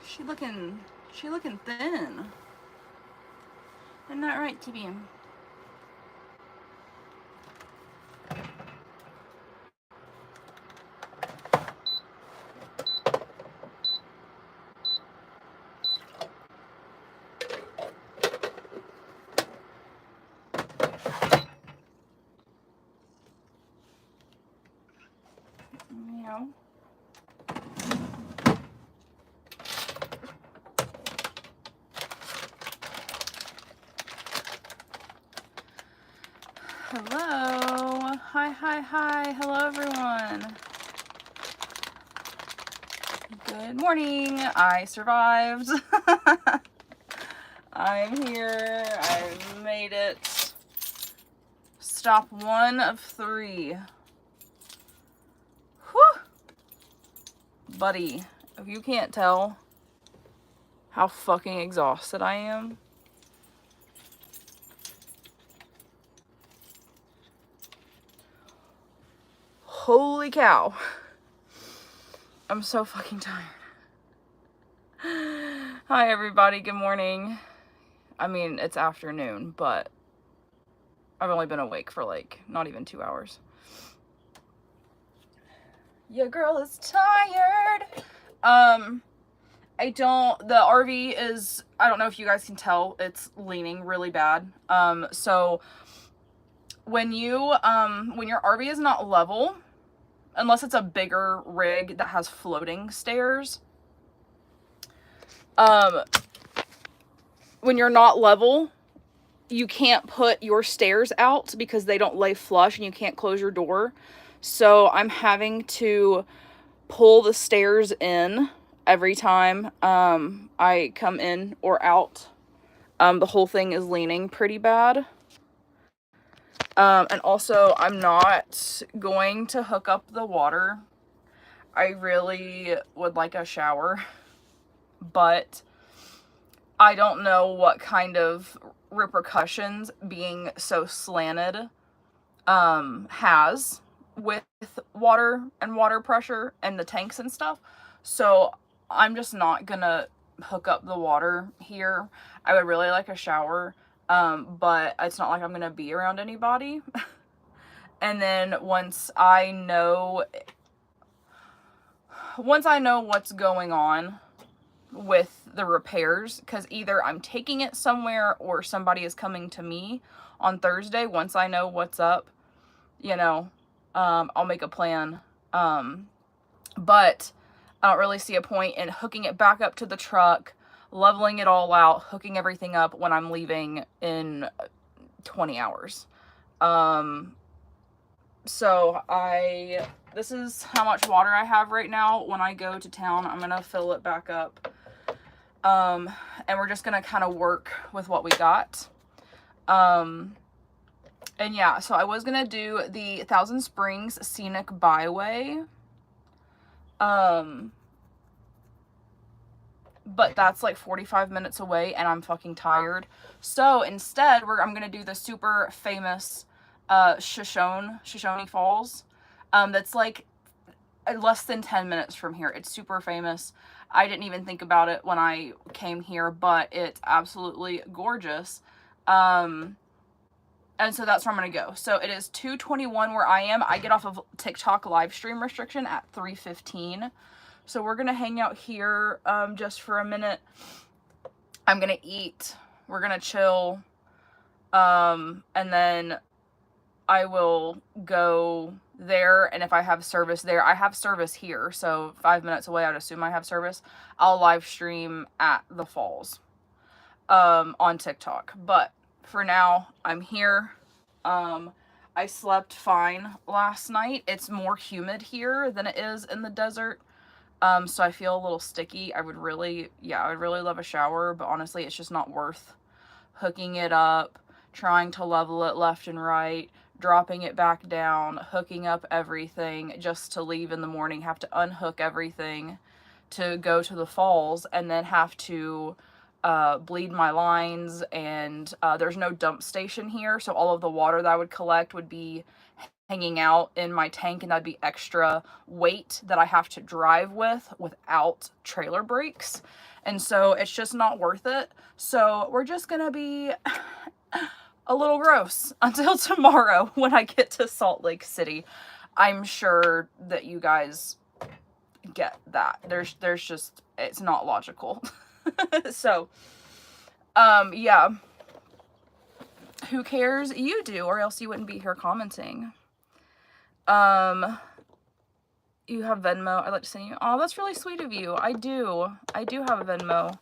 She looking thin. Isn't that right, TB? Meow. Hello. Hi. Hello, everyone. Good morning. I survived. I'm here. I made it. Stop 1 of 3. Whew. Buddy, if you can't tell how fucking exhausted I am. Holy cow. I'm so fucking tired. Hi, everybody. Good morning. I mean, it's afternoon, but I've only been awake for like not even 2 hours. Your girl is tired. The RV is, I don't know if you guys can tell, it's leaning really bad. So when your RV is not level, unless it's a bigger rig that has floating stairs, when you're not level, you can't put your stairs out because they don't lay flush and you can't close your door. So I'm having to pull the stairs in every time I come in or out. The whole thing is leaning pretty bad. And also, I'm not going to hook up the water. I really would like a shower, but I don't know what kind of repercussions being so slanted has with water and water pressure and the tanks and stuff. So I'm just not gonna hook up the water here. I would really like a shower, but it's not like I'm gonna be around anybody. And then once I know what's going on with the repairs, because either I'm taking it somewhere or somebody is coming to me on Thursday, once I know what's up, you know, I'll make a plan. But I don't really see a point in hooking it back up to the truck, leveling it all out, hooking everything up when I'm leaving in 20 hours. So this is how much water I have right now. When I go to town, I'm gonna fill it back up. And we're just gonna kind of work with what we got. And yeah, so I was gonna do the Thousand Springs Scenic Byway. But that's like 45 minutes away and I'm fucking tired. So instead, I'm gonna do the super famous Shoshone Falls. That's like less than 10 minutes from here. It's super famous. I didn't even think about it when I came here, but it's absolutely gorgeous. And so that's where I'm gonna go. So it is 2:21 where I am. I get off of TikTok live stream restriction at 3:15. So we're gonna hang out here just for a minute. I'm gonna eat. We're gonna chill. And then I will go there, and if I have service there, I have service here, so 5 minutes away, I'd assume I have service. I'll live stream at the falls on TikTok. But for now, I'm here. I slept fine last night. It's more humid here than it is in the desert. So I feel a little sticky. I would really love a shower, but honestly, it's just not worth hooking it up, trying to level it left and right, dropping it back down, hooking up everything just to leave in the morning, have to unhook everything to go to the falls, and then have to bleed my lines. And there's no dump station here, so all of the water that I would collect would be hanging out in my tank, and that'd be extra weight that I have to drive with without trailer brakes. And so it's just not worth it. So we're just gonna be a little gross until tomorrow when I get to Salt Lake City. I'm sure that you guys get that. There's just, it's not logical. So, yeah. Who cares? You do, or else you wouldn't be here commenting. You have Venmo. I'd like to send you. Oh, that's really sweet of you. I do have a Venmo.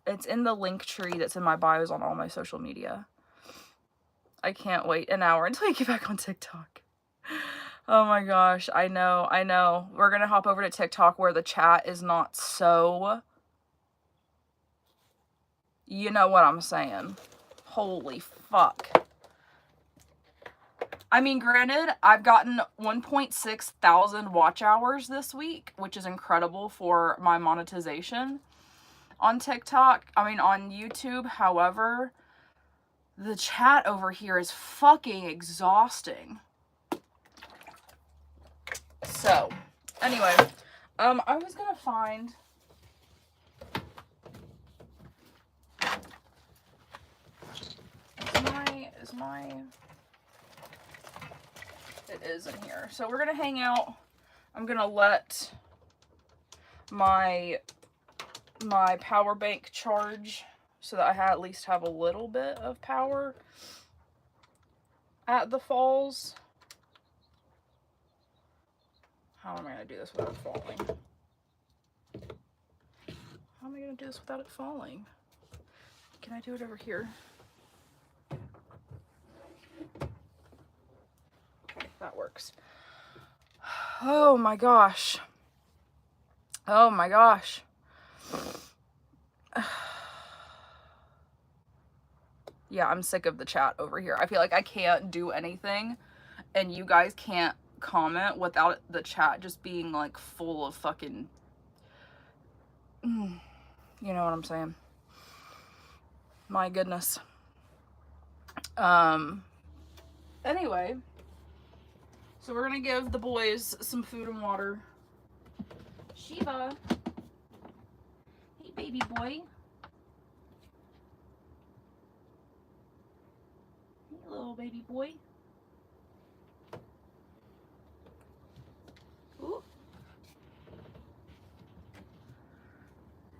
It's in the link tree that's in my bios on all my social media. I can't wait an hour until I get back on TikTok. Oh my gosh, I know. We're gonna hop over to TikTok where the chat is not so... You know what I'm saying. Holy fuck. I mean, granted, I've gotten 1.6 thousand watch hours this week, which is incredible for my monetization on TikTok. I mean, on YouTube. However, the chat over here is fucking exhausting. So, anyway, I was gonna find... Is my... It is in here. So we're gonna hang out. I'm gonna let my power bank charge so that I at least have a little bit of power at the falls. How am I gonna do this without it falling? How am I gonna do this without it falling? Can I do it over here? That works. Oh my gosh. Oh my gosh. Yeah, I'm sick of the chat over here. I feel like I can't do anything and you guys can't comment without the chat just being like full of fucking... You know what I'm saying? My goodness. Anyway. So we're gonna give the boys some food and water. Shiva. Hey, baby boy. Hey, little baby boy. Ooh.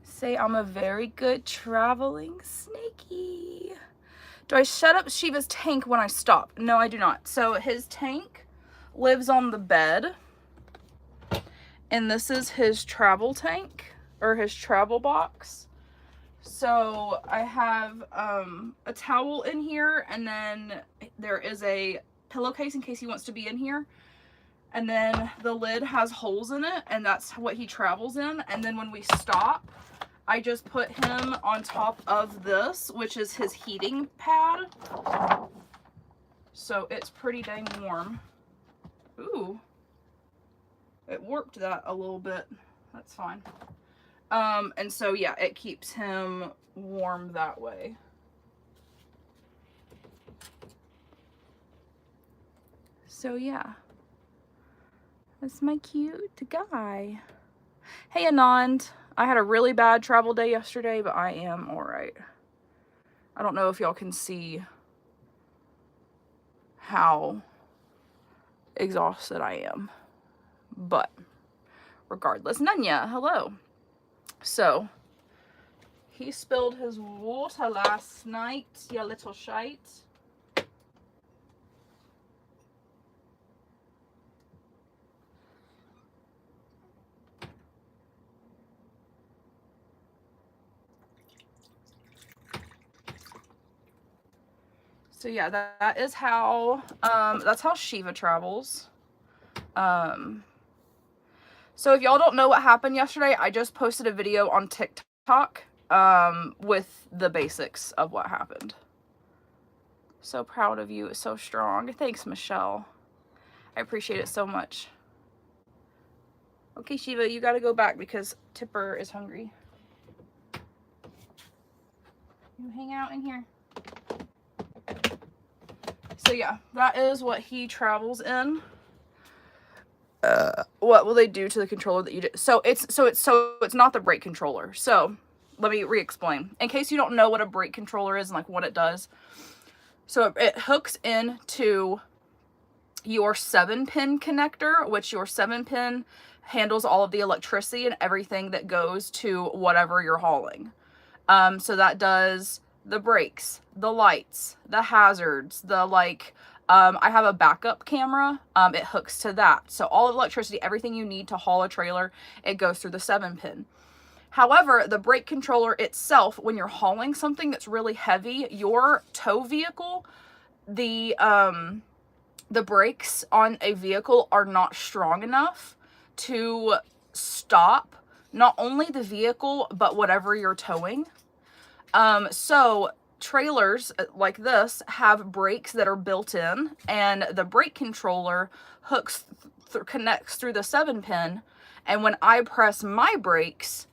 Say I'm a very good traveling snaky. Do I shut up Shiva's tank when I stop? No, I do not. So his tank lives on the bed, and this is his travel tank, or his travel box. So I have a towel in here, and then there is a pillowcase in case he wants to be in here, and then the lid has holes in it, and that's what he travels in. And then when we stop, I just put him on top of this, which is his heating pad, so it's pretty dang warm. Ooh, it warped that a little bit. That's fine. And so yeah, it keeps him warm that way. So yeah, that's my cute guy. Hey Anand, I had a really bad travel day yesterday, but I am all right. I don't know if y'all can see how exhausted I am, but regardless. Nanya, hello. So he spilled his water last night, you little shite. So yeah, that is how, that's how Shiva travels. So if y'all don't know what happened yesterday, I just posted a video on TikTok, with the basics of what happened. So proud of you, it's so strong. Thanks, Michelle. I appreciate it so much. Okay, Shiva, you gotta go back because Tipper is hungry. You hang out in here. So yeah, that is what he travels in. What will they do to the controller that you do? So it's not the brake controller. So let me re-explain in case you don't know what a brake controller is and like what it does. So it hooks into your 7-pin connector, which your 7-pin handles all of the electricity and everything that goes to whatever you're hauling. So that does the brakes, the lights, the hazards, the like, I have a backup camera, it hooks to that. So all of electricity, everything you need to haul a trailer, it goes through the 7-pin. However, the brake controller itself, when you're hauling something that's really heavy, your tow vehicle, the brakes on a vehicle are not strong enough to stop not only the vehicle, but whatever you're towing. So trailers like this have brakes that are built in, and the brake controller connects through the 7-pin. And when I press my brakes,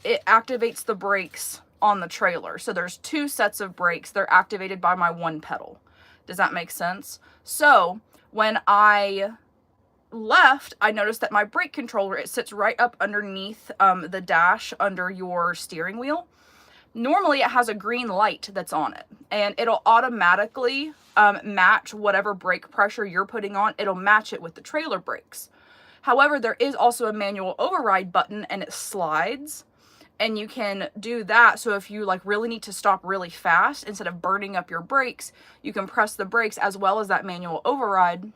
it activates the brakes on the trailer. So there's 2 sets of brakes. They're activated by my 1 pedal. Does that make sense? So when I left, I noticed that my brake controller, it sits right up underneath the dash under your steering wheel. Normally it has a green light that's on it, and it'll automatically match whatever brake pressure you're putting on. It'll match it with the trailer brakes. However, there is also a manual override button, and it slides, and you can do that. So if you like really need to stop really fast, instead of burning up your brakes, you can press the brakes as well as that manual override,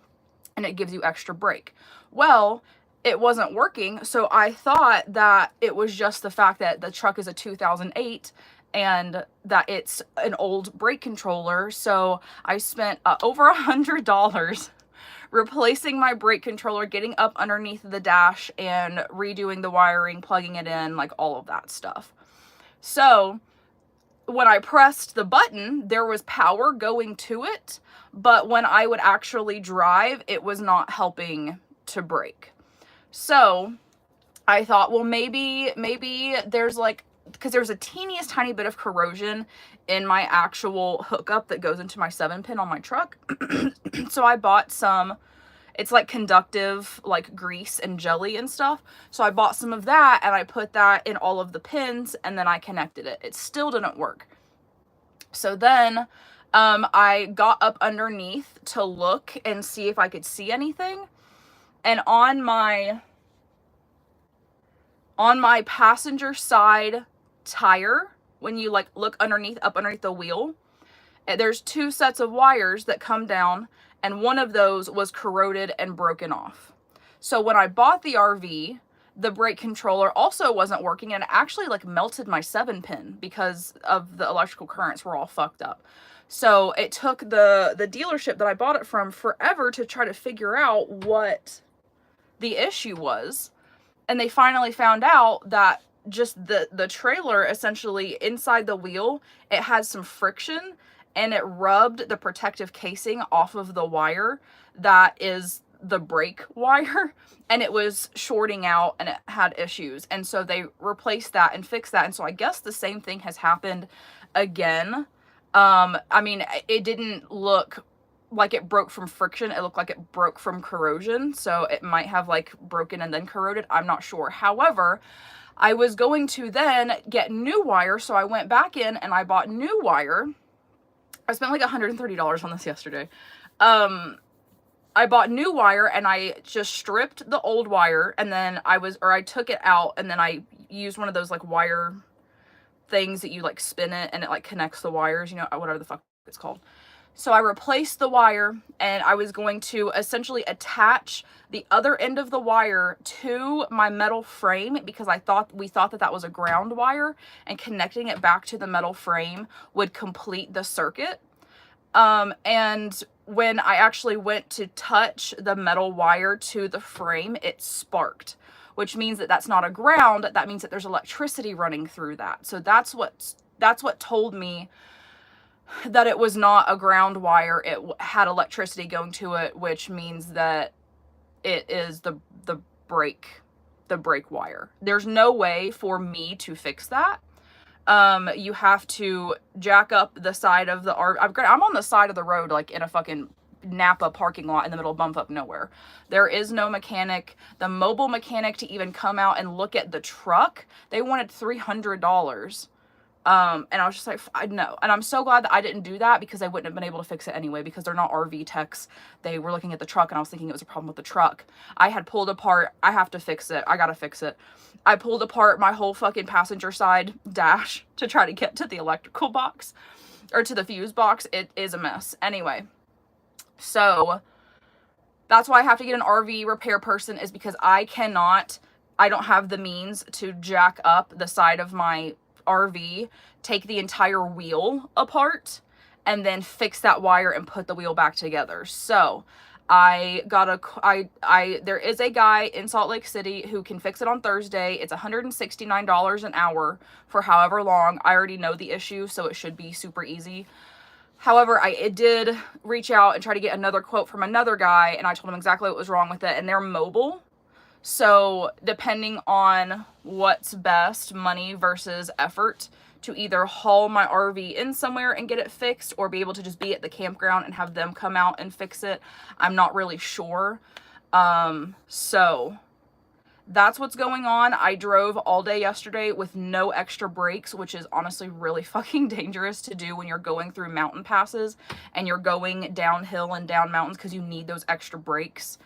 and it gives you extra brake. Well, it wasn't working, so I thought that it was just the fact that the truck is a 2008 and that it's an old brake controller. So I spent over $100 replacing my brake controller, getting up underneath the dash and redoing the wiring, plugging it in, like all of that stuff. So when I pressed the button, there was power going to it, but when I would actually drive, it was not helping to brake. So I thought, well, maybe there's like, because there's a teeniest tiny bit of corrosion in my actual hookup that goes into my 7-pin on my truck. So I bought some, it's like conductive, like grease and jelly and stuff. So I bought some of that, and I put that in all of the pins, and then I connected it. It still didn't work. So then I got up underneath to look and see if I could see anything. And on my passenger side tire, when you like look up underneath the wheel, there's 2 sets of wires that come down, and one of those was corroded and broken off. So when I bought the RV, the brake controller also wasn't working, and it actually like melted my 7-pin because of the electrical currents were all fucked up. So it took the dealership that I bought it from forever to try to figure out what the issue was. And they finally found out that just the trailer, essentially inside the wheel, it had some friction, and it rubbed the protective casing off of the wire that is the brake wire, and it was shorting out, and it had issues. And so they replaced that and fixed that. And so I guess the same thing has happened again. I mean, it didn't look like it broke from friction. It looked like it broke from corrosion. So it might have like broken and then corroded. I'm not sure. However, I was going to then get new wire. So I went back in and I bought new wire. I spent like $130 on this yesterday. I bought new wire, and I just stripped the old wire, and then I took it out, and then I used one of those like wire things that you like spin it and it like connects the wires, you know, whatever the fuck it's called. So I replaced the wire, and I was going to essentially attach the other end of the wire to my metal frame, because we thought that was a ground wire, and connecting it back to the metal frame would complete the circuit. And when I actually went to touch the metal wire to the frame, it sparked, which means that that's not a ground. That means that there's electricity running through that. So that's what told me that it was not a ground wire. It had electricity going to it, which means that it is the brake wire. There's no way for me to fix that. you have to jack up the side of the RV. I'm on the side of the road, like in a fucking Napa parking lot in the middle of bumfuck nowhere. There is no mechanic. The mobile mechanic to even come out and look at the truck, they wanted $300. And I was just like, I know. And I'm so glad that I didn't do that, because I wouldn't have been able to fix it anyway, because they're not RV techs. They were looking at the truck, and I was thinking it was a problem with the truck. I had pulled apart, I have to fix it. I gotta fix it. I pulled apart my whole fucking passenger side dash to try to get to the electrical box, or to the fuse box. It is a mess. Anyway, so that's why I have to get an RV repair person, is because I don't have the means to jack up the side of my RV, take the entire wheel apart, and then fix that wire and put the wheel back together. So there is a guy in Salt Lake City who can fix it on Thursday. It's $169 an hour for however long. I already know the issue, so it should be super easy. However, I did reach out and try to get another quote from another guy, and I told him exactly what was wrong with it, and they're mobile. So depending on what's best, money versus effort, to either haul my RV in somewhere and get it fixed, or be able to just be at the campground and have them come out and fix it, I'm not really sure. So that's what's going on. I drove all day yesterday with no extra brakes, which is honestly really fucking dangerous to do when you're going through mountain passes and you're going downhill and down mountains, because you need those extra brakes.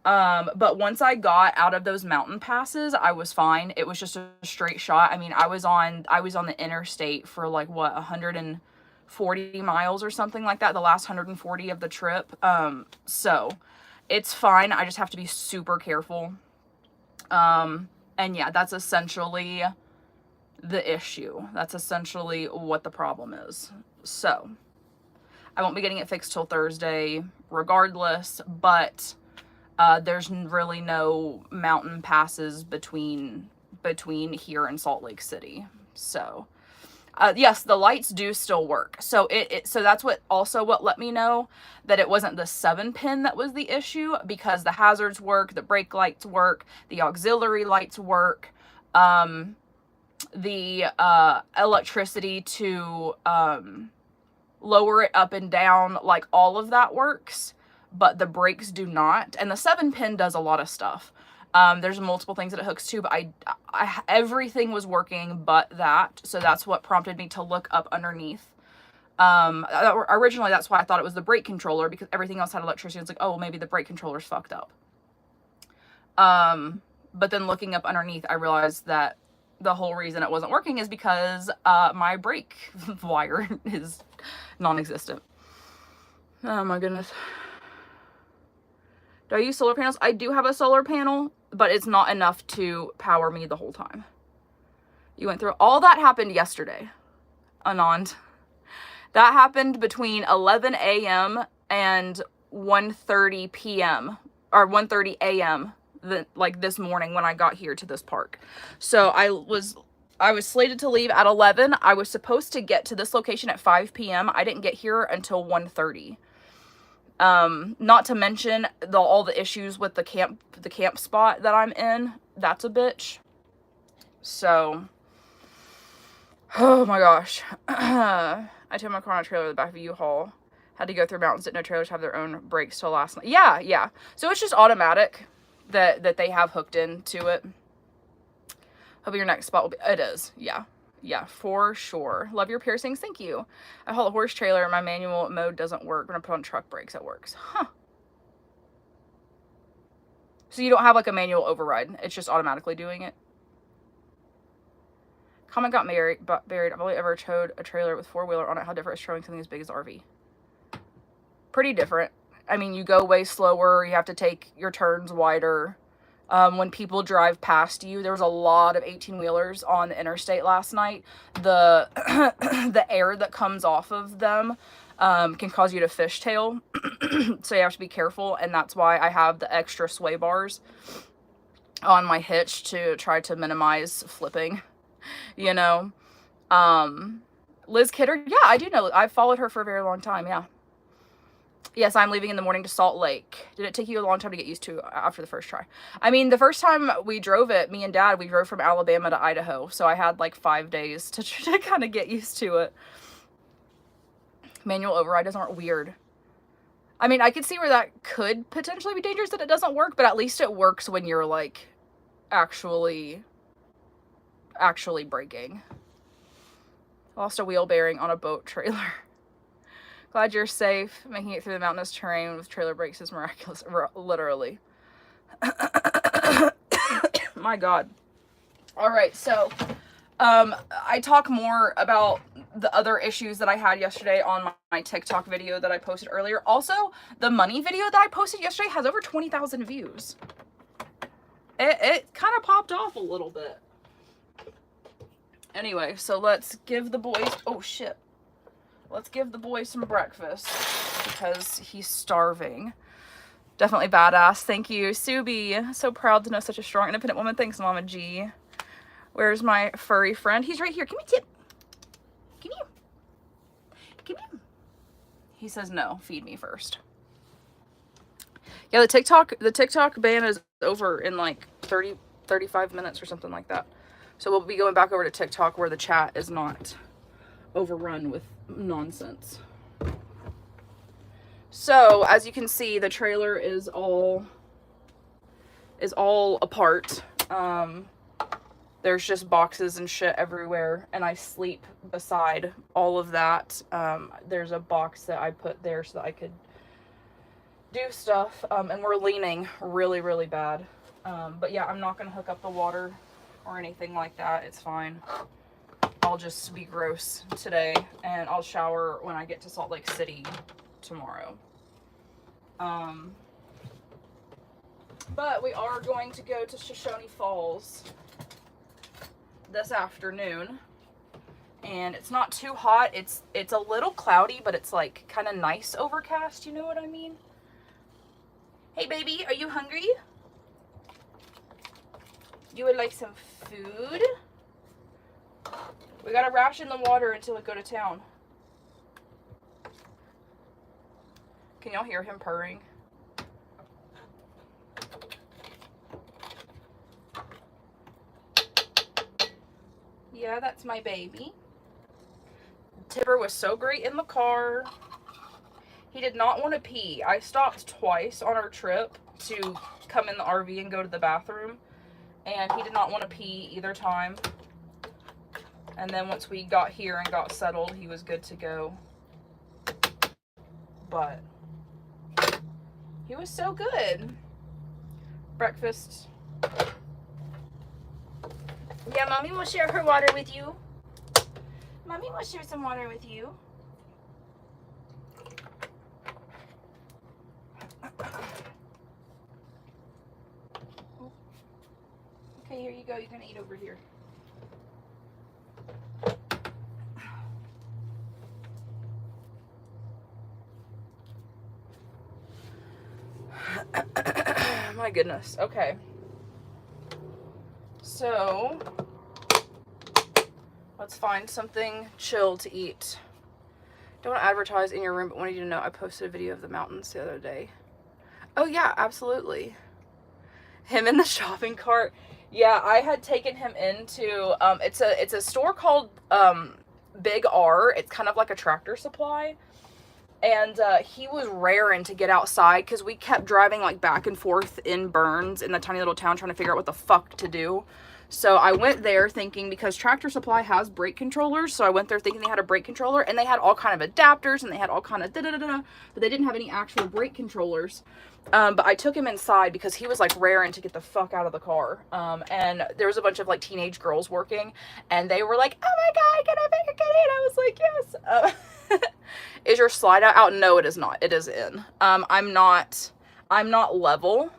But once I got out of those mountain passes, I was fine. It was just a straight shot. I mean, I was on the interstate for like, what, 140 miles or something like that, the last 140 of the trip. So it's fine. I just have to be super careful. And yeah, that's essentially the issue. That's essentially what the problem is. So I won't be getting it fixed till Thursday regardless, but there's really no mountain passes between here and Salt Lake City. So, yes, the lights do still work. So so that's what let me know that it wasn't the 7-pin that was the issue, because the hazards work, the brake lights work, the auxiliary lights work, the electricity to lower it up and down, like all of that works. But the brakes do not, and the 7-pin does a lot of stuff. There's multiple things that it hooks to, but everything was working but that, so that's what prompted me to look up underneath. Originally, that's why I thought it was the brake controller, because everything else had electricity. It's like, oh, well, maybe the brake controller's fucked up. But then looking up underneath, I realized that the whole reason it wasn't working is because my brake wire is non-existent. Oh my goodness. Do I use solar panels? I do have a solar panel, but it's not enough to power me the whole time. You went through all that happened yesterday, Anand. That happened between 11 a.m. and 1:30 p.m. or 1:30 a.m. like this morning when I got here to this park. So I was slated to leave at 11. I was supposed to get to this location at 5 p.m. I didn't get here until 1:30. Not to mention all the issues with the camp spot that I'm in. That's a bitch. So, oh my gosh. I took my car on a trailer in the back of a U-Haul. Had to go through mountains that no trailers have their own brakes till last night. Yeah. So it's just automatic that they have hooked into it. Hope your next spot will be, it is, yeah. Yeah, for sure. Love your piercings. Thank you. I haul a horse trailer and my manual mode doesn't work. When I put on truck brakes, it works. Huh. So you don't have like a manual override. It's just automatically doing it. Comment got buried. I've only ever towed a trailer with 4-wheeler on it. How different is towing something as big as RV? Pretty different. I mean, you go way slower. You have to take your turns wider. When people drive past you, there was a lot of 18-wheelers on the interstate last night. The the air that comes off of them can cause you to fishtail, so you have to be careful, and that's why I have the extra sway bars on my hitch to try to minimize flipping, you know. Liz Kidder, yeah, I do know. I've followed her for a very long time, yeah. Yes, I'm leaving in the morning to Salt Lake. Did it take you a long time to get used to after the first try? I mean, the first time we drove it, me and Dad, we drove from Alabama to Idaho. So I had like 5 days to kind of get used to it. Manual override aren't weird. I mean, I could see where that could potentially be dangerous that it doesn't work, but at least it works when you're like actually braking. Lost a wheel bearing on a boat trailer. Glad you're safe. Making it through the mountainous terrain with trailer brakes is miraculous. Literally. My God. All right, so I talk more about the other issues that I had yesterday on my TikTok video that I posted earlier. Also, the money video that I posted yesterday has over 20,000 views. It kind of popped off a little bit. Anyway, so let's give the boys... Oh, shit. Let's give the boy some breakfast because he's starving. Definitely badass. Thank you, Subi. So proud to know such a strong, independent woman. Thanks, Mama G. Where's my furry friend? He's right here. Come here, Tip. Come here. Come here. He says no. Feed me first. Yeah, the TikTok ban is over in like 35 minutes or something like that. So we'll be going back over to TikTok where the chat is not overrun with nonsense. So as you can see, the trailer is all apart. There's just boxes and shit everywhere, and I sleep beside all of that. There's a box that I put there so that I could do stuff, and we're leaning really, really bad. But yeah, I'm not gonna hook up the water or anything like that. It's fine. I'll just be gross today, and I'll shower when I get to Salt Lake City tomorrow. But we are going to go to Shoshone Falls this afternoon, and it's not too hot. It's a little cloudy, but it's like kind of nice overcast, you know what I mean? Hey baby, are you hungry? You would like some food? We gotta ration the water until we go to town. Can y'all hear him purring? Yeah, that's my baby. Tipper was so great in the car. He did not want to pee. I stopped twice on our trip to come in the RV and go to the bathroom, and he did not want to pee either time. And then once we got here and got settled, he was good to go. But he was so good. Breakfast. Yeah, Mommy will share her water with you. Mommy will share some water with you. Okay, here you go. You can eat over here. My goodness. Okay. So, let's find something chill to eat. Don't want to advertise in your room, but wanted you to know I posted a video of the mountains the other day. Oh yeah, absolutely. Him in the shopping cart. Yeah, I had taken him into, it's a store called Big R. It's kind of like a Tractor Supply. And he was raring to get outside because we kept driving like back and forth in Burns in the tiny little town trying to figure out what the fuck to do. So I went there thinking, because Tractor Supply has brake controllers, so I went there thinking they had a brake controller, and they had all kind of adapters and they had all kind of da-da-da-da, but they didn't have any actual brake controllers. But I took him inside because he was like raring to get the fuck out of the car. And there was a bunch of like teenage girls working, and they were like, "Oh my God, can I make a kitty?" And I was like, "Yes." Is your slide out? No, it is not. It is in. I'm not level,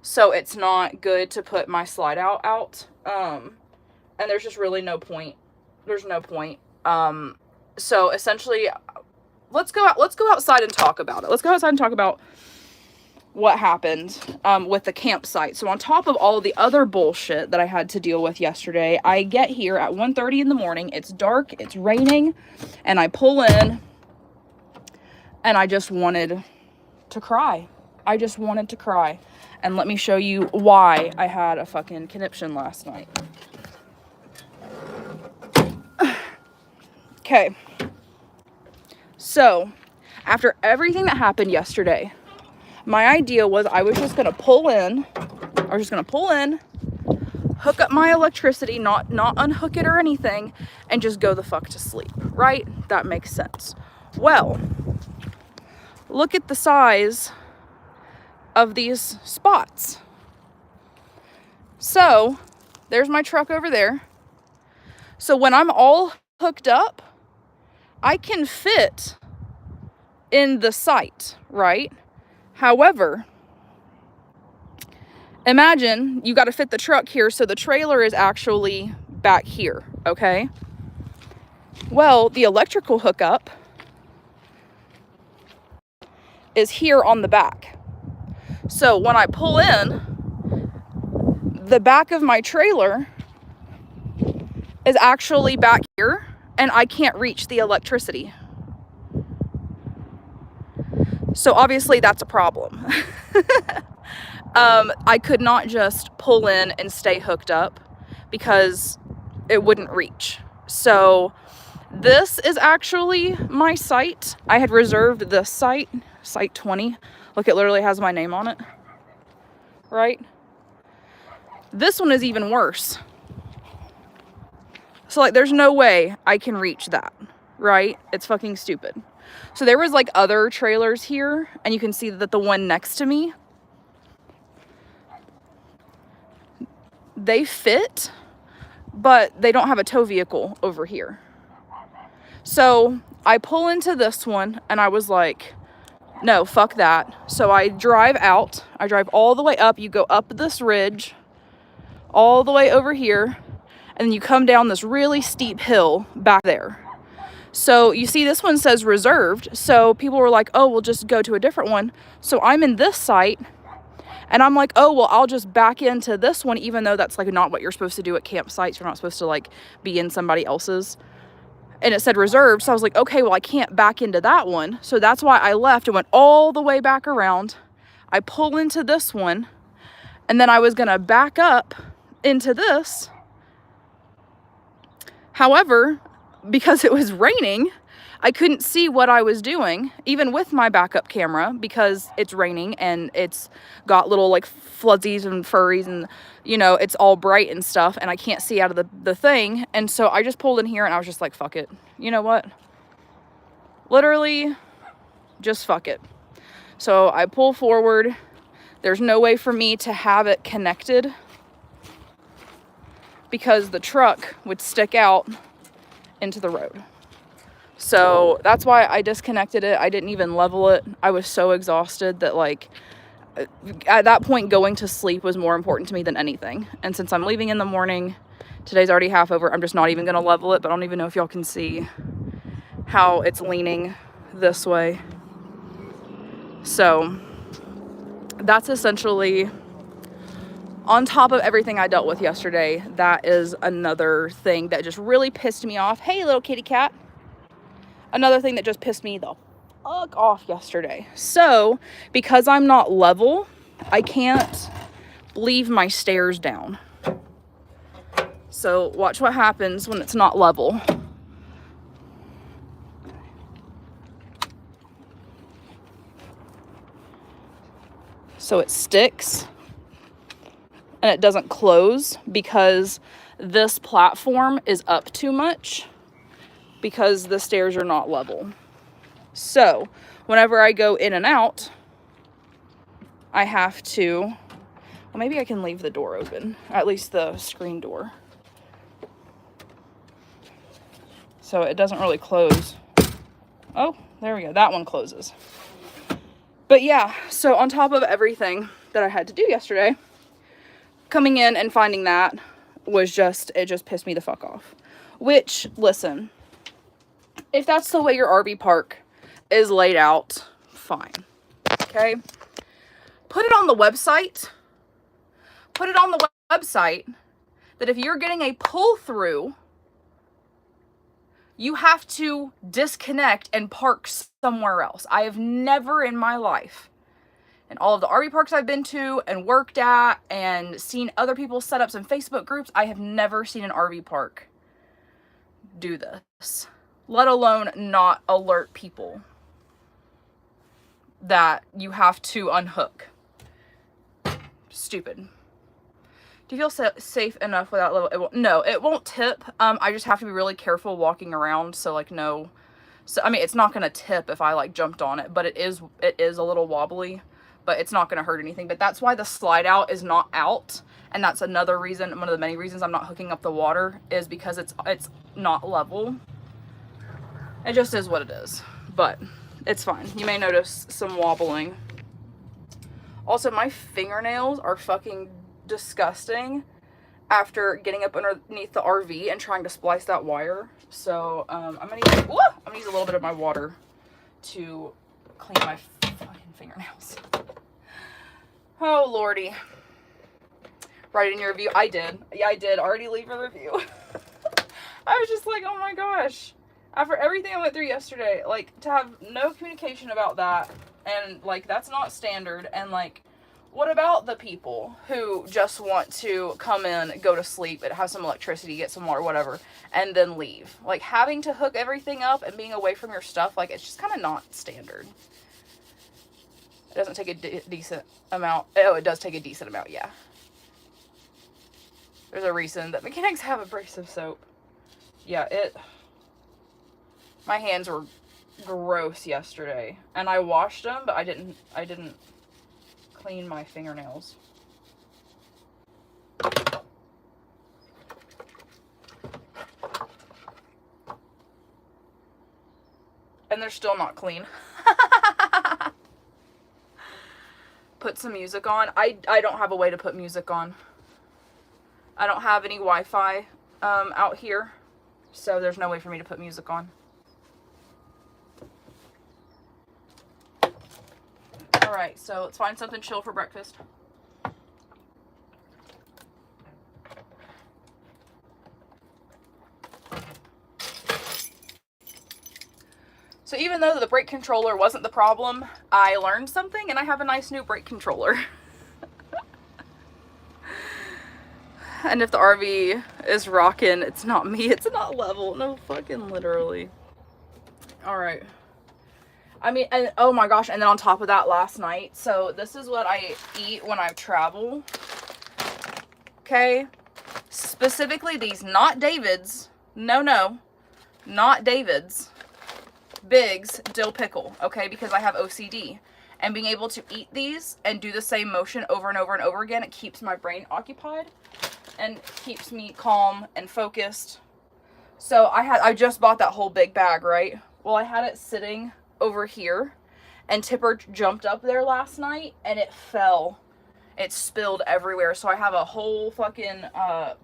so it's not good to put my slide out. And there's just really no point. There's no point. So essentially, let's go outside and talk about it. Let's go outside and talk about what happened with the campsite. So on top of all of the other bullshit that I had to deal with yesterday, I get here at 1:30 in the morning. It's dark, it's raining, and I pull in, and I just wanted to cry. I just wanted to cry. And let me show you why I had a fucking conniption last night. Okay. So, after everything that happened yesterday, my idea was I was just going to pull in, hook up my electricity, not unhook it or anything, and just go the fuck to sleep, right? That makes sense. Well, look at the size of these spots. So, there's my truck over there. So when I'm all hooked up, I can fit in the site, right? However, imagine you got to fit the truck here, so the trailer is actually back here, okay? Well, the electrical hookup is here on the back. So when I pull in, the back of my trailer is actually back here, and I can't reach the electricity. So obviously that's a problem. I could not just pull in and stay hooked up because it wouldn't reach. So this is actually my site. I had reserved this site, site 20. Look, it literally has my name on it, right? This one is even worse. So like, there's no way I can reach that, right? It's fucking stupid. So there was like other trailers here, and you can see that the one next to me, they fit, but they don't have a tow vehicle over here. So I pull into this one and I was like, no, fuck that. So I drive out, I drive all the way up. You go up this ridge all the way over here, and then you come down this really steep hill back there. So you see this one says reserved. So people were like, oh, we'll just go to a different one. So I'm in this site, and I'm like, oh, well, I'll just back into this one, even though that's like not what you're supposed to do at campsites. You're not supposed to like be in somebody else's. And it said reserved. So I was like, okay, well, I can't back into that one. So that's why I left and went all the way back around. I pull into this one, and then I was going to back up into this. However, because it was raining, I couldn't see what I was doing, even with my backup camera, because it's raining and it's got little like fluzzies and furries and, you know, it's all bright and stuff, and I can't see out of the thing. And so I just pulled in here and I was just like, fuck it. You know what? Literally, just fuck it. So I pull forward. There's no way for me to have it connected because the truck would stick out into the road. So that's why I disconnected it. I didn't even level it. I was so exhausted that like at that point going to sleep was more important to me than anything. And since I'm leaving in the morning, today's already half over, I'm just not even gonna level it. But I don't even know if y'all can see how it's leaning this way. So that's essentially, on top of everything I dealt with yesterday, that is another thing that just really pissed me off. Hey, little kitty cat. Another thing that just pissed me the fuck off yesterday. So, because I'm not level, I can't leave my stairs down. So, watch what happens when it's not level. So it sticks and it doesn't close because this platform is up too much because the stairs are not level. So whenever I go in and out, I have to, well, maybe I can leave the door open, at least the screen door. So it doesn't really close. Oh, there we go. That one closes. But yeah, so on top of everything that I had to do yesterday, coming in and finding that was just, it just pissed me the fuck off. Which, listen, if that's the way your RV park is laid out, fine. Okay? Put it on the website. Put it on the website that if you're getting a pull through, you have to disconnect and park somewhere else. I have never in my life And all of the RV parks I've been to and worked at and seen other people's setups in Facebook groups, I have never seen an RV park do this, let alone not alert people that you have to unhook. Stupid. Do you feel safe enough without level? No, it won't tip. I just have to be really careful walking around. So like, no. So, I mean, it's not going to tip if I like jumped on it, but it is a little wobbly, but it's not going to hurt anything. But that's why the slide out is not out. And that's another reason, one of the many reasons I'm not hooking up the water is because it's not level. It just is what it is, but it's fine. You may notice some wobbling. Also, my fingernails are fucking disgusting after getting up underneath the RV and trying to splice that wire. So I'm gonna use a little bit of my water to clean my fucking fingernails. Oh lordy. Write in your review. I did. Yeah, I did already leave a review. I was just like, oh my gosh. After everything I went through yesterday, like, to have no communication about that, and like, that's not standard. And like, what about the people who just want to come in, go to sleep, and have some electricity, get some water, whatever, and then leave? Like, having to hook everything up and being away from your stuff, like, it's just kind of not standard. It doesn't take a decent amount. Oh, it does take a decent amount, yeah. There's a reason that mechanics have abrasive soap. Yeah, my hands were gross yesterday, and I washed them, but I didn't clean my fingernails. And they're still not clean. Put some music on. I don't have a way to put music on. I don't have any Wi-Fi out here, so there's no way for me to put music on. Alright, so let's find something chill for breakfast. So even though the brake controller wasn't the problem, I learned something and I have a nice new brake controller. And if the RV is rocking, it's not me, it's not level. No, fucking literally. Alright. I mean, and oh my gosh, and then on top of that, last night, so this is what I eat when I travel. Okay? Specifically these, not David's. No, not David's. Big's dill pickle, okay? Because I have OCD. And being able to eat these and do the same motion over and over and over again, it keeps my brain occupied and keeps me calm and focused. So I just bought that whole big bag, right? Well, I had it sitting over here, and Tipper jumped up there last night and it fell. It spilled everywhere. So I have a whole fucking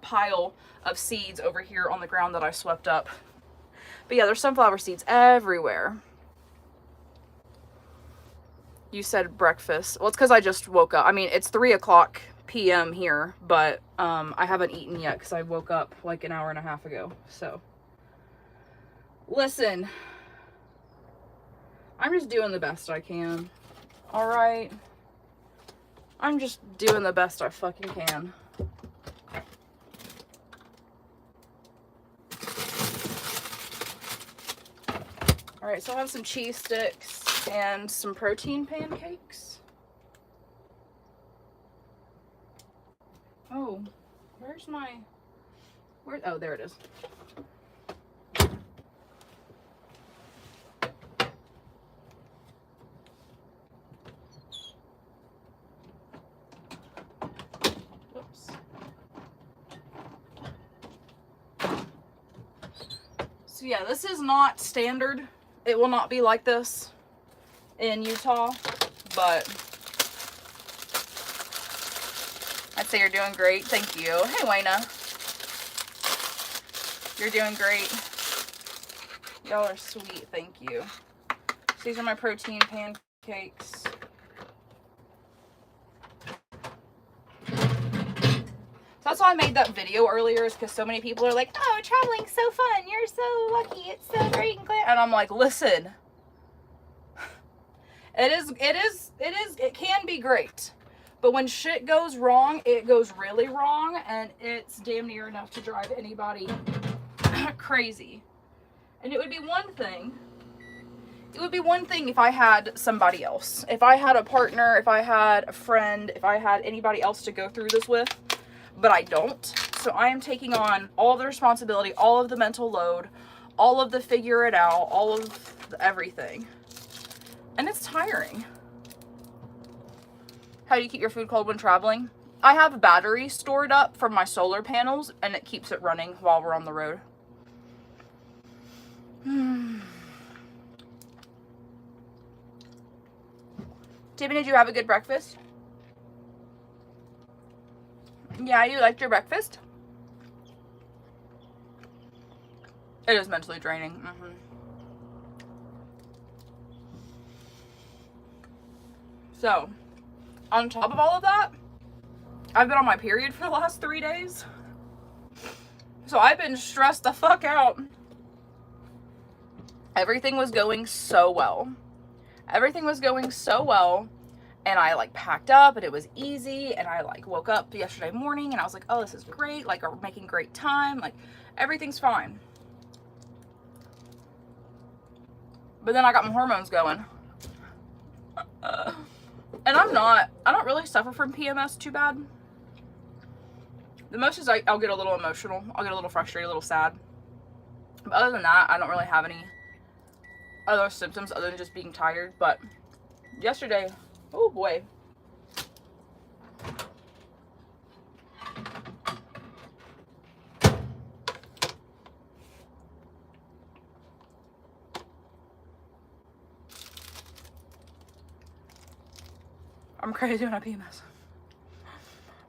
pile of seeds over here on the ground that I swept up. But yeah, there's sunflower seeds everywhere. You said breakfast. Well, it's because I just woke up. I mean, it's 3:00 p.m. here, but I haven't eaten yet because I woke up like an hour and a half ago. So listen, I'm just doing the best I can. All right, I'm just doing the best I fucking can. All right, so I have some cheese sticks and some protein pancakes. Oh, oh, there it is. Whoops. So yeah, this is not standard. It will not be like this in Utah, but I'd say you're doing great. Thank you. Hey, Wayna. You're doing great. Y'all are sweet. Thank you. So these are my protein pancakes. So that's why I made that video earlier, is because so many people are like, oh, traveling's so fun. You're so lucky. It's so great and glad. And I'm like, listen. It can be great. But when shit goes wrong, it goes really wrong, and it's damn near enough to drive anybody crazy. And it would be one thing. It would be one thing if I had somebody else. If I had a partner, if I had a friend, if I had anybody else to go through this with. But I don't. So I am taking on all of the responsibility, all of the mental load, all of the figure it out, all of the everything. And it's tiring. How do you keep your food cold when traveling? I have a battery stored up from my solar panels, and it keeps it running while we're on the road. Tiffany, did you have a good breakfast? Yeah, you liked your breakfast? It is mentally draining. So, on top of all of that, I've been on my period for the last 3 days. So I've been stressed the fuck out. Everything was going so well. Everything was going so well. And I like packed up and it was easy. And I like woke up yesterday morning and I was like, oh, this is great. Like, we're making great time. Like, everything's fine. But then I got my hormones going. And I don't really suffer from PMS too bad. The most is I'll get a little emotional. I'll get a little frustrated, a little sad. But other than that, I don't really have any other symptoms other than just being tired. But yesterday, oh boy. I'm crazy when I PMS.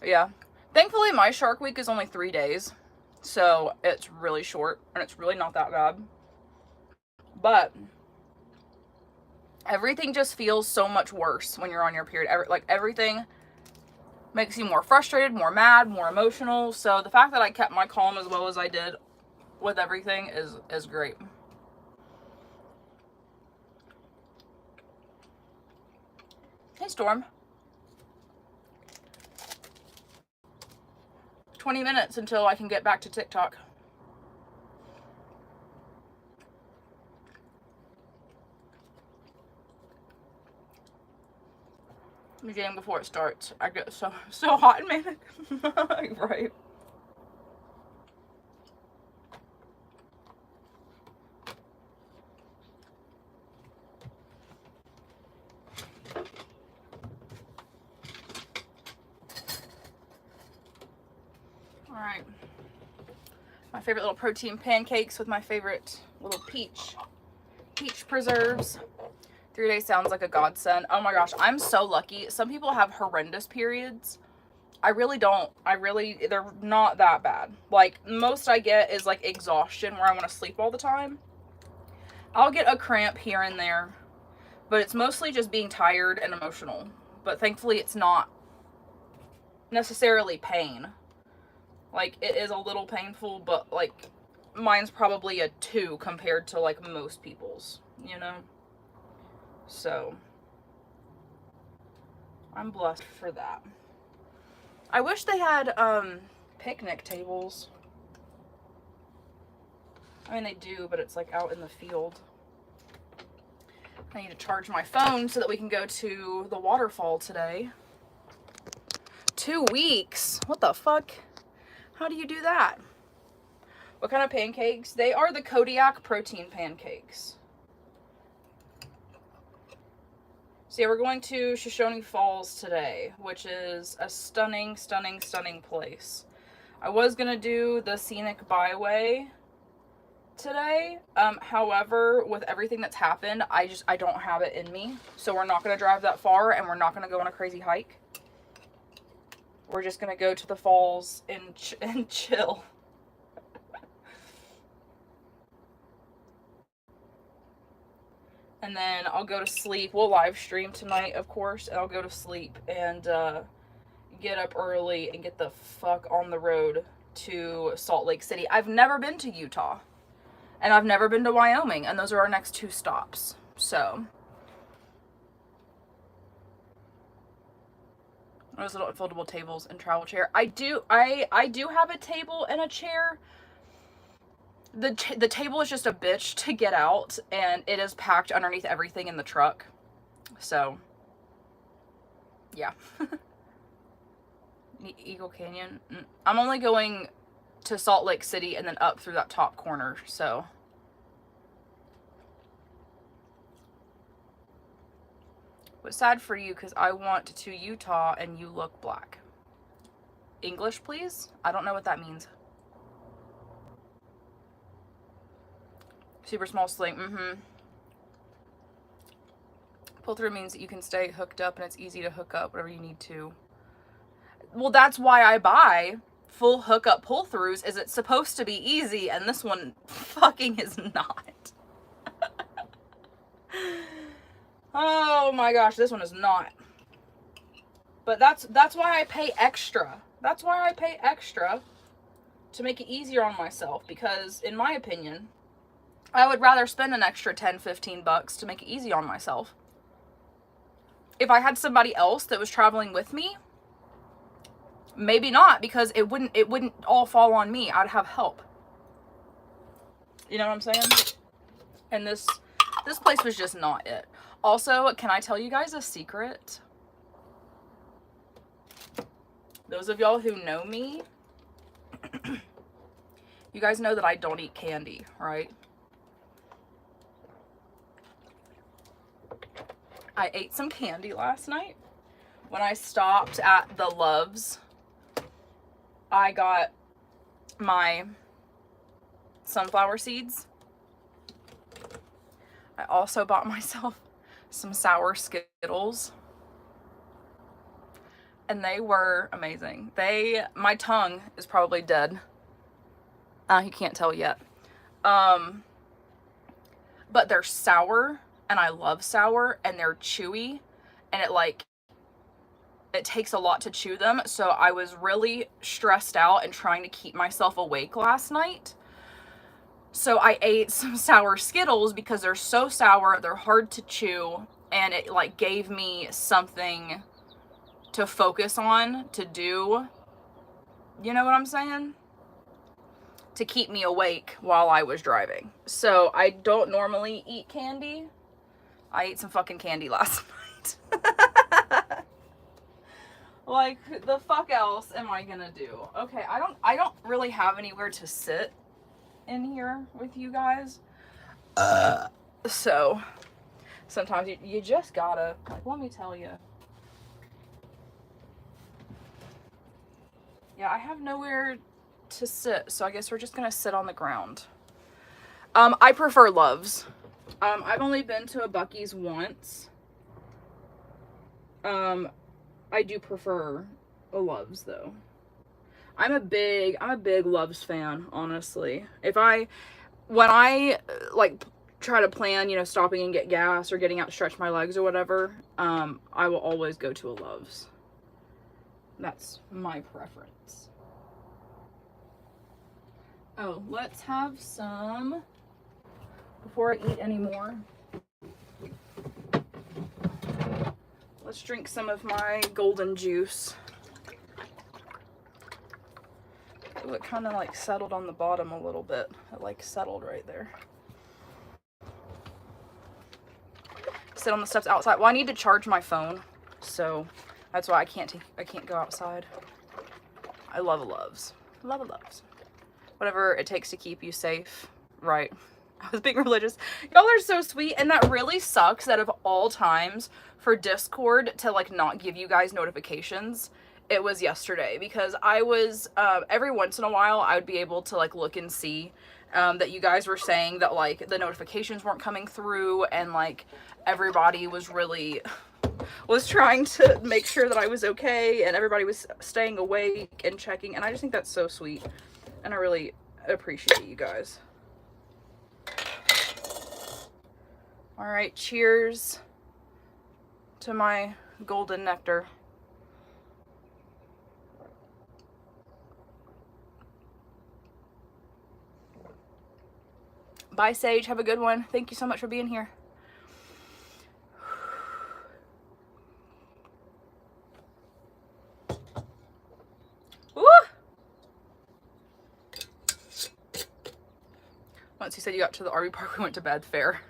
Yeah. Thankfully, my Shark Week is only 3 days. So, it's really short. And it's really not that bad. But everything just feels so much worse when you're on your period. Everything makes you more frustrated, more mad, more emotional. So, the fact that I kept my calm as well as I did with everything is great. Hey, Storm. 20 minutes until I can get back to TikTok. The game before it starts. I get so hot and manic. Right. Alright. My favorite little protein pancakes with my favorite little peach preserves. 3 days sounds like a godsend. Oh my gosh, I'm so lucky. Some people have horrendous periods. I really don't. They're not that bad. Like, most I get is like exhaustion where I want to sleep all the time. I'll get a cramp here and there, but it's mostly just being tired and emotional. But thankfully it's not necessarily pain. Like, it is a little painful, but like mine's probably a 2 compared to like most people's, you know? So, I'm blessed for that. I wish they had, picnic tables. I mean, they do, but it's like out in the field. I need to charge my phone so that we can go to the waterfall today. 2 weeks? What the fuck? How do you do that? What kind of pancakes? They are the Kodiak protein pancakes. So yeah, we're going to Shoshone Falls today, which is a stunning, stunning, stunning place. I was going to do the scenic byway today. However, with everything that's happened, I don't have it in me. So we're not going to drive that far, and we're not going to go on a crazy hike. We're just going to go to the falls and chill. And then I'll go to sleep. We'll live stream tonight, of course, and I'll go to sleep and get up early and get the fuck on the road to Salt Lake City. I've never been to Utah, and I've never been to Wyoming, and those are our next 2 stops. So Those little foldable tables and travel chair. I do have a table and a chair. The table is just a bitch to get out, and it is packed underneath everything in the truck. So, yeah. Eagle Canyon. I'm only going to Salt Lake City and then up through that top corner, so. But sad for you, because I want to Utah and you look black. English, please? I don't know what that means. Super small sling. Pull through means that you can stay hooked up and it's easy to hook up whatever you need to. Well, that's why I buy full hookup pull throughs, is it's supposed to be easy, and this one fucking is not. Oh my gosh, this one is not. But that's why I pay extra. That's why I pay extra, to make it easier on myself, because in my opinion, I would rather spend an extra 10-15 bucks to make it easy on myself. If I had somebody else that was traveling with me, maybe not, because it wouldn't all fall on me. I'd have help. You know what I'm saying? And this place was just not it. Also, can I tell you guys a secret? Those of y'all who know me, you guys know that I don't eat candy, right? I ate some candy last night. When I stopped at the Loves, I got my sunflower seeds. I also bought myself some sour Skittles. And they were amazing. My tongue is probably dead. You can't tell yet. But they're sour, and I love sour, and they're chewy, and it takes a lot to chew them. So I was really stressed out and trying to keep myself awake last night. So I ate some sour Skittles because they're so sour, they're hard to chew, and it gave me something to focus on, to do. You know what I'm saying? To keep me awake while I was driving. So I don't normally eat candy. I ate some fucking candy last night. The fuck else am I gonna do? Okay, I don't really have anywhere to sit in here with you guys. So sometimes you just gotta, let me tell you. Yeah, I have nowhere to sit, so I guess we're just gonna sit on the ground. I prefer Loves. I've only been to a Buc-ee's once. I do prefer a Loves though. I'm a big Loves fan, honestly. When I try to plan, stopping and get gas or getting out to stretch my legs or whatever, I will always go to a Loves. That's my preference. Oh, let's have some, before I eat any more, let's drink some of my golden juice. Ooh, it kind of settled on the bottom a little bit. It settled right there. Sit on the steps outside. Well, I need to charge my phone, so that's why I can't go outside. I love a Loves. Love a Loves. Whatever it takes to keep you safe. Right. I was being religious. Y'all are so sweet, and that really sucks that of all times for Discord to not give you guys notifications, it was yesterday, because I was every once in a while I would be able to look and see that you guys were saying that the notifications weren't coming through, and everybody was trying to make sure that I was okay, and everybody was staying awake and checking, and I just think that's so sweet, and I really appreciate you guys. All right, cheers to my golden nectar. Bye, Sage. Have a good one. Thank you so much for being here. Once you said you got to the RV park, we went to bed. Fair.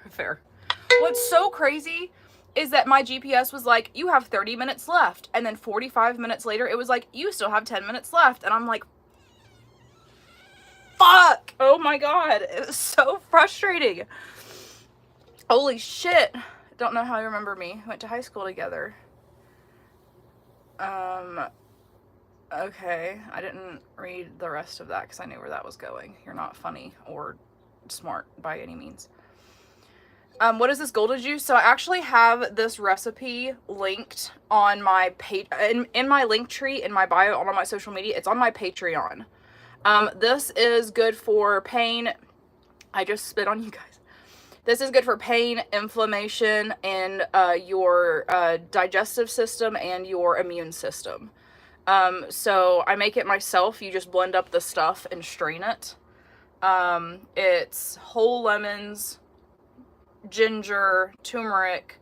What's so crazy is that my GPS was like, you have 30 minutes left. And then 45 minutes later, it was like, you still have 10 minutes left. And I'm like, fuck. Oh my God. It was so frustrating. Holy shit. Don't know how you remember me. Went to high school together. Okay. I didn't read the rest of that because I knew where that was going. You're not funny or smart by any means. What is this Golden Juice? So I actually have this recipe linked on my page, in my link tree, in my bio, on all my social media. It's on my Patreon. This is good for pain. I just spit on you guys. This is good for pain, inflammation, and your digestive system and your immune system. So I make it myself. You just blend up the stuff and strain it. It's whole lemons, ginger, turmeric,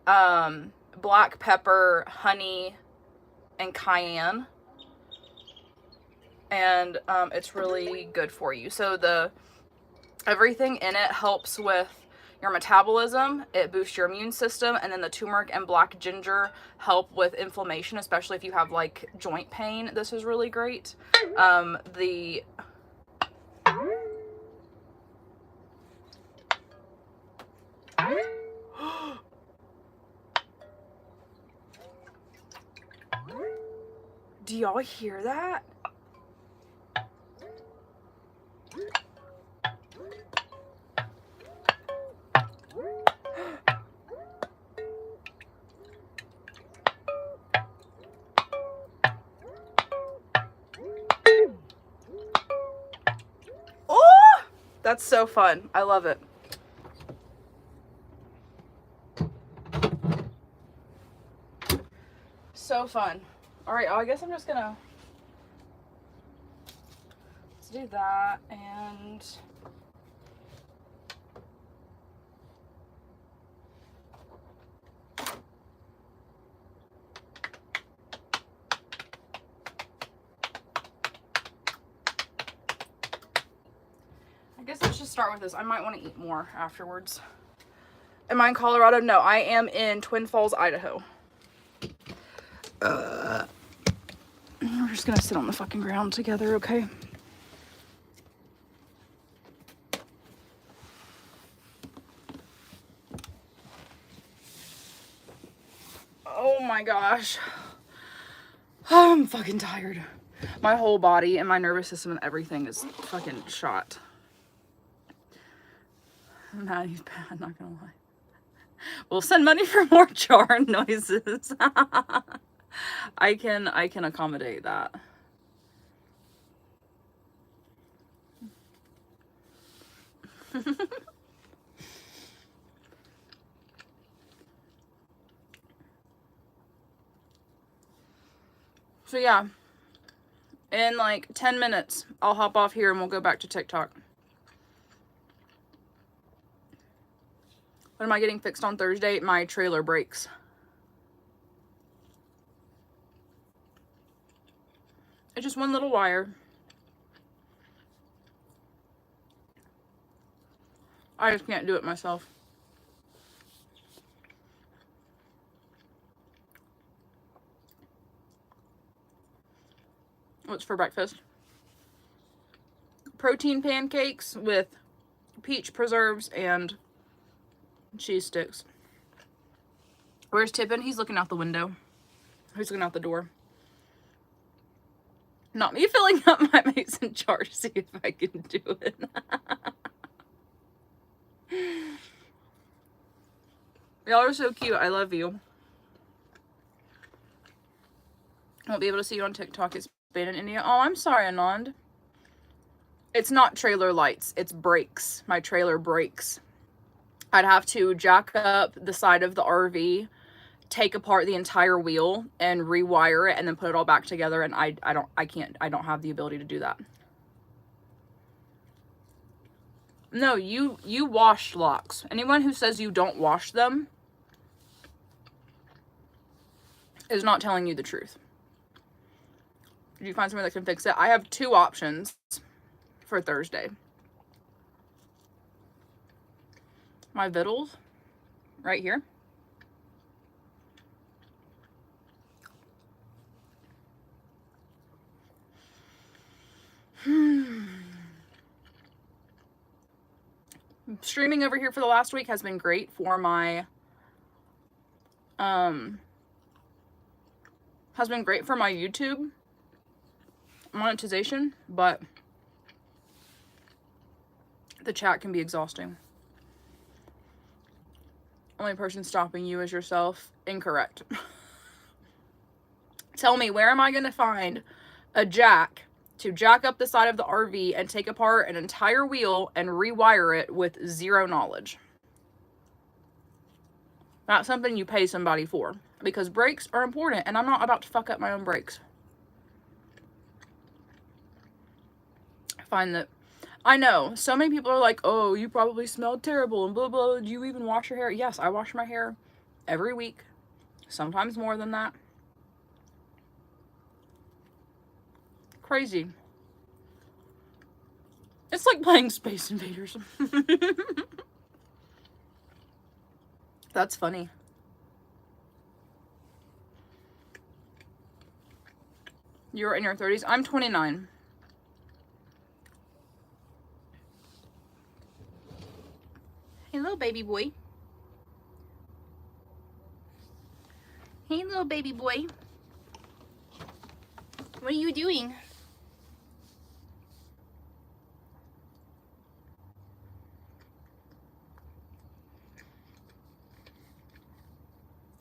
black pepper, honey, and cayenne. And it's really good for you. So everything in it helps with your metabolism, it boosts your immune system, and then the turmeric and black ginger help with inflammation, especially if you have like joint pain. This is really great. Do y'all hear that? Oh, that's so fun. I love it. So fun. All right, I guess I'm just gonna let's do that. And I guess let's just start with this. I might want to eat more afterwards. Am I in Colorado? No, I am in Twin Falls, Idaho. We're just gonna sit on the fucking ground together, okay? Oh my gosh. I'm fucking tired. My whole body and my nervous system and everything is fucking shot. Maddie's bad, not gonna lie. We'll send money for more jar noises. I can accommodate that. So yeah, in like 10 minutes, I'll hop off here and we'll go back to TikTok. What am I getting fixed on Thursday? My trailer breaks. It's just one little wire. I just can't do it myself. What's for breakfast? Protein pancakes with peach preserves and cheese sticks. Where's Tippin? He's looking out the window. He's looking out the door. Not me filling up my mason jar to see if I can do it. Y'all are so cute. I love you. I won't be able to see you on TikTok. It's been in India. Oh, I'm sorry, Anand. It's not trailer lights. It's brakes. My trailer breaks. I'd have to jack up the side of the RV, take apart the entire wheel and rewire it and then put it all back together, and I don't have the ability to do that. No, you wash locks. Anyone who says you don't wash them is not telling you the truth. Did you find someone that can fix it? I have 2 options for Thursday. my vittles right here. Streaming over here for the last week has been great for my YouTube monetization, but the chat can be exhausting. Only person stopping you is yourself. Incorrect. Tell me, where am I going to find a jack to jack up the side of the RV and take apart an entire wheel and rewire it with zero knowledge? Not something you pay somebody for, because brakes are important, and I'm not about to fuck up my own brakes. I find that, I know, so many people are like, oh, you probably smelled terrible and blah, blah. Do you even wash your hair? Yes, I wash my hair every week, sometimes more than that. Crazy. It's like playing Space Invaders. That's funny. You're in your 30s. I'm 29. Hey, little baby boy. Hey, little baby boy. What are you doing?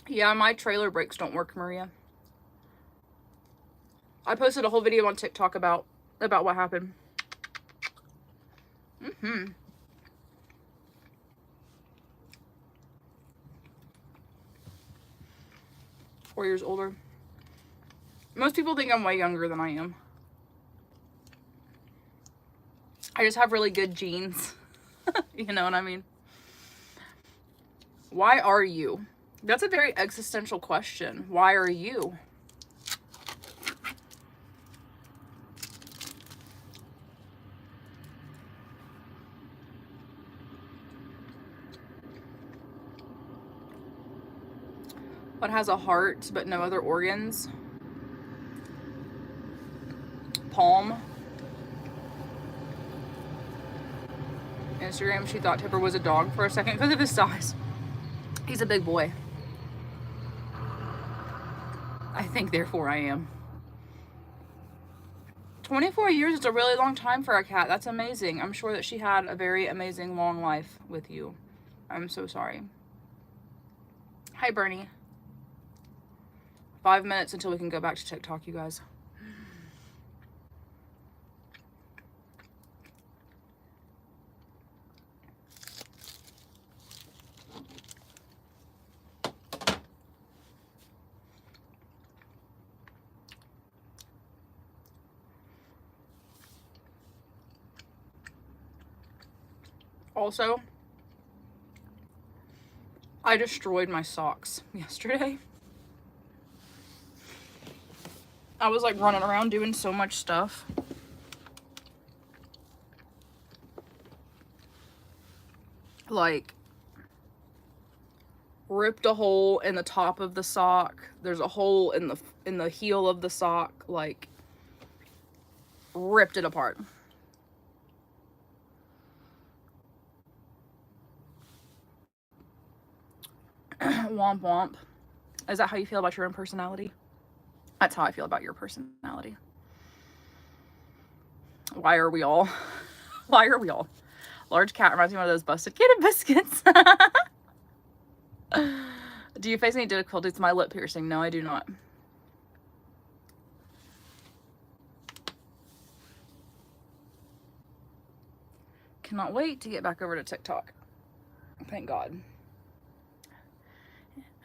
Yeah, my trailer brakes don't work, Maria. I posted a whole video on TikTok about what happened. 4 years older. Most people think I'm way younger than I am. I just have really good genes. You know what I mean? Why are you? That's a very existential question. Why are you? What has a heart but no other organs? Palm. Instagram, she thought Tipper was a dog for a second because of his size. He's a big boy. I think, therefore, I am. 24 years is a really long time for a cat. That's amazing. I'm sure that she had a very amazing long life with you. I'm so sorry. Hi, Bernie. 5 minutes until we can go back to TikTok, you guys. Also, I destroyed my socks yesterday. I was like running around doing so much stuff. Like, ripped a hole in the top of the sock. There's a hole in the heel of the sock. Like, ripped it apart. Womp womp. Is that how you feel about your own personality? That's how I feel about your personality. Why are we all? Why are we all? Large cat reminds me of those busted kid biscuits. Do you face any difficulties with my lip piercing? No, I do not. Cannot wait to get back over to TikTok. Thank God.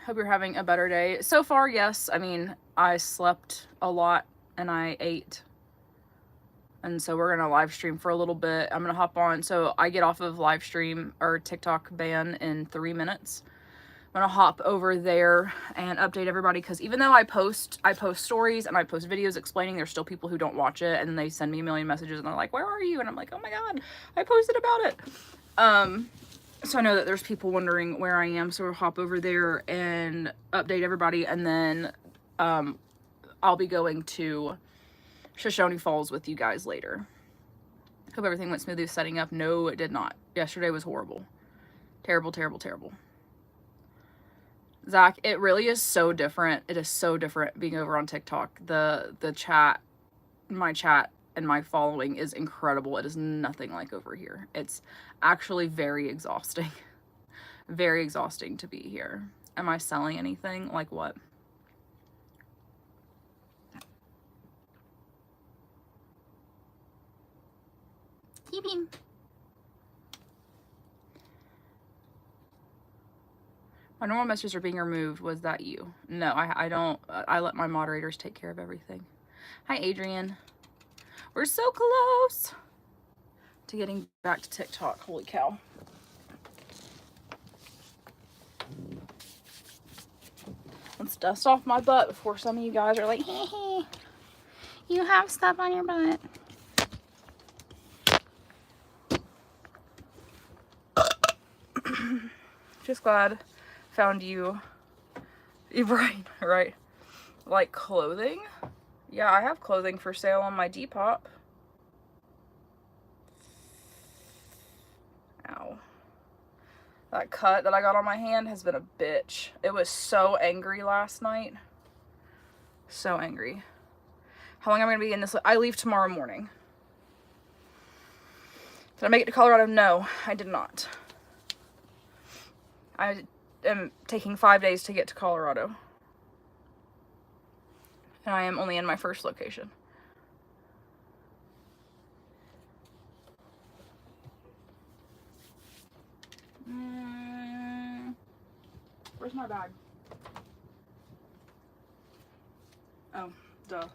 Hope you're having a better day. So far, yes. I mean, I slept a lot and I ate. And so we're going to live stream for a little bit. I'm going to hop on. So I get off of live stream or TikTok ban in 3 minutes. I'm going to hop over there and update everybody, because even though I post stories and I post videos explaining, there's still people who don't watch it, and then they send me a million messages and they're like, where are you? And I'm like, oh my God, I posted about it. So I know that there's people wondering where I am, so we'll hop over there and update everybody, and then I'll be going to Shoshone Falls with you guys later. Hope everything went smoothly with setting up. No, it did not. Yesterday was horrible. Terrible, terrible, terrible. Zach, it really is so different. It is so different being over on TikTok. The chat, my chat and my following is incredible. It is nothing like over here. It's actually very exhausting. Very exhausting to be here. Am I selling anything? Like what? T-beam. My normal messages are being removed. Was that you? No, I don't. I let my moderators take care of everything. Hi, Adrian. We're so close to getting back to TikTok. Holy cow. Let's dust off my butt before some of you guys are like, hee hee, you have stuff on your butt. Just glad found you. Right. Like clothing? Yeah, I have clothing for sale on my Depop. Ow. That cut that I got on my hand has been a bitch. It was so angry last night. So angry. How long am I going to be in this? I leave tomorrow morning. Did I make it to Colorado? No, I did not. I am taking 5 days to get to Colorado. And I am only in my first location. Where's my bag? Oh, duh.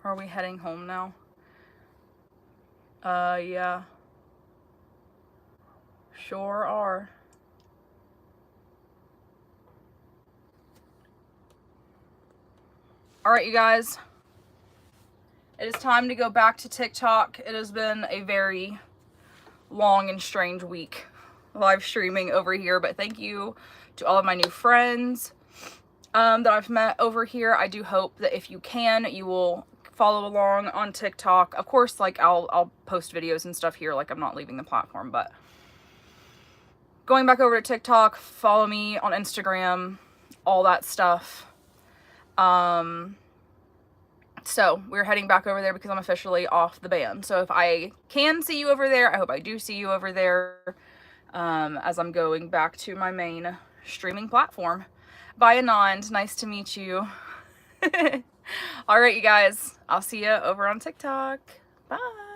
Are we heading home now? Yeah. Sure are. All right, you guys. It is time to go back to TikTok. It has been a very long and strange week live streaming over here, but thank you to all of my new friends that I've met over here. I do hope that if you can, you will follow along on TikTok. Of course, like I'll post videos and stuff here, like I'm not leaving the platform, but going back over to TikTok, follow me on Instagram, all that stuff. So we're heading back over there because I'm officially off the ban. So if I can see you over there, I hope I do see you over there, as I'm going back to my main streaming platform. Bye, Anand. Nice to meet you. All right, you guys. I'll see you over on TikTok. Bye.